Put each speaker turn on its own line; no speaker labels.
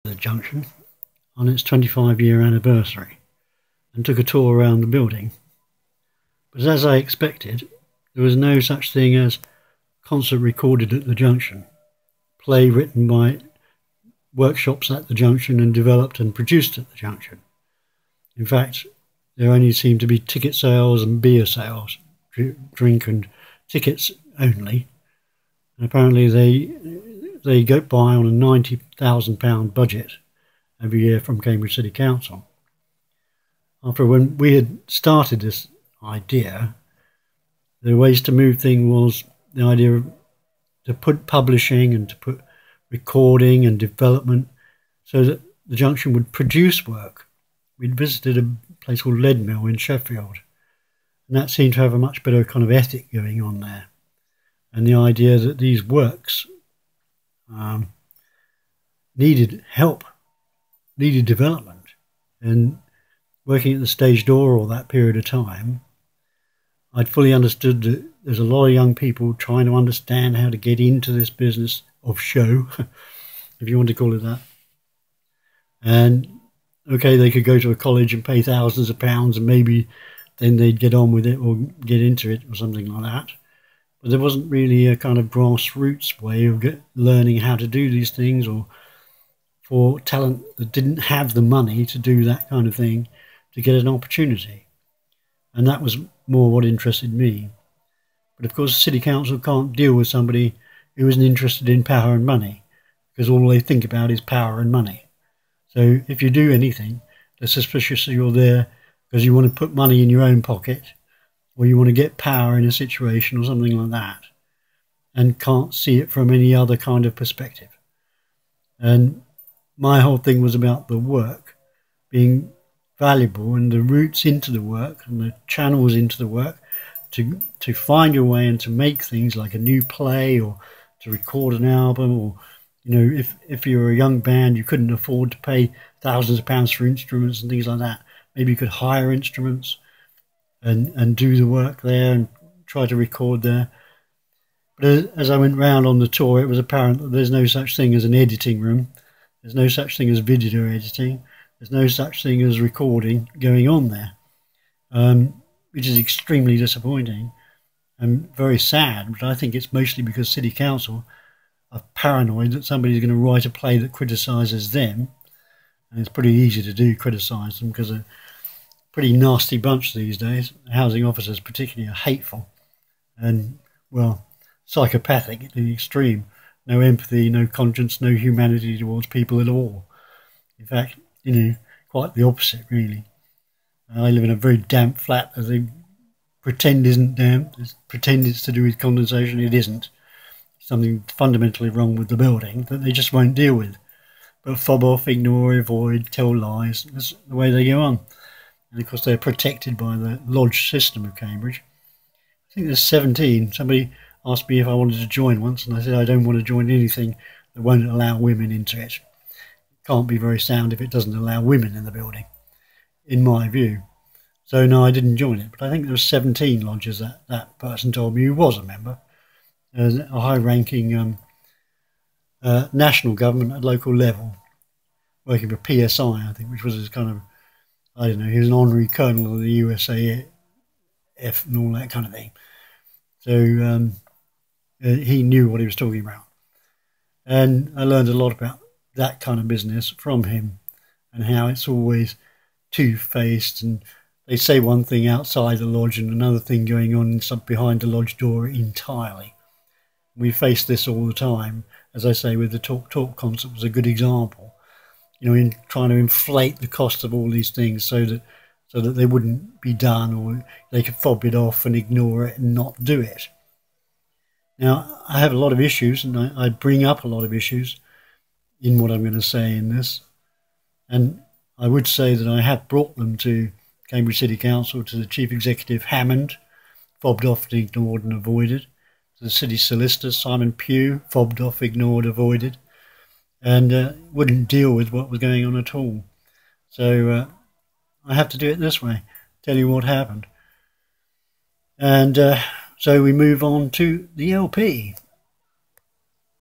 the junction on its 25-year anniversary and took a tour around the building. But as I expected, there was no such thing as concert recorded at the junction, play written by workshops at the junction and developed and produced at the junction. In fact, there only seemed to be ticket sales and beer sales, drink and tickets only. And apparently they go by on a £90,000 budget every year from Cambridge City Council. After when we had started this idea, the ways to move thing was the idea of to put publishing and to put recording and development so that the junction would produce work. We'd visited a place called Lead Mill in Sheffield, and that seemed to have a much better kind of ethic going on there. And the idea that these works needed help, needed development. And working at the Stage Door all that period of time, I'd fully understood that there's a lot of young people trying to understand how to get into this business of show, if you want to call it that. And okay, they could go to a college and pay thousands of pounds and maybe then they'd get on with it or get into it or something like that. But there wasn't really a kind of grassroots way of learning how to do these things, or for talent that didn't have the money to do that kind of thing to get an opportunity. And that was more what interested me. But of course, the City Council can't deal with somebody who isn't interested in power and money, because all they think about is power and money. So if you do anything, they're suspicious that you're there because you want to put money in your own pocket, or you want to get power in a situation or something like that, and can't see it from any other kind of perspective. And my whole thing was about the work being valuable and the routes into the work and the channels into the work to find your way and to make things like a new play or to record an album, or, you know, if you're a young band, you couldn't afford to pay thousands of pounds for instruments and things like that. Maybe you could hire instruments and do the work there and try to record there. But as I went round on the tour, it was apparent that there's no such thing as an editing room. There's no such thing as video editing. There's no such thing as recording going on there, which is extremely disappointing and very sad. But I think it's mostly because City Council are paranoid that somebody's going to write a play that criticises them. And it's pretty easy to do, criticise them, because they're a pretty nasty bunch these days. Housing officers particularly are hateful and, well, psychopathic at the extreme. No empathy, no conscience, no humanity towards people at all. In fact, you know, quite the opposite, really. I live in a very damp flat that they pretend isn't damp. They pretend it's to do with condensation. It isn't. Something fundamentally wrong with the building that they just won't deal with. But fob off, ignore, avoid, tell lies. That's the way they go on. And of course they're protected by the lodge system of Cambridge. I think there's 17. Somebody asked me if I wanted to join once, and I said I don't want to join anything that won't allow women into it. It can't be very sound if it doesn't allow women in the building, in my view. So no, I didn't join it. But I think there were 17 lodges that person told me who was a member. A high-ranking national government at local level, working for PSI, I think, which was his kind of, I don't know, he was an honorary colonel of the USAF and all that kind of thing. So he knew what he was talking about. And I learned a lot about that kind of business from him and how it's always two-faced, and they say one thing outside the lodge and another thing going on behind the lodge door entirely. We face this all the time. As I say, with the Talk Talk concert was a good example. You know, in trying to inflate the cost of all these things so that they wouldn't be done, or they could fob it off and ignore it and not do it. Now, I have a lot of issues, and I bring up a lot of issues in what I'm going to say in this. And I would say that I have brought them to Cambridge City Council, to the Chief Executive Hammond, fobbed off and ignored and avoided. To the City Solicitor, Simon Pugh, fobbed off, ignored, avoided, and wouldn't deal with what was going on at all. So I have to do it this way, tell you what happened. And so we move on to the LP.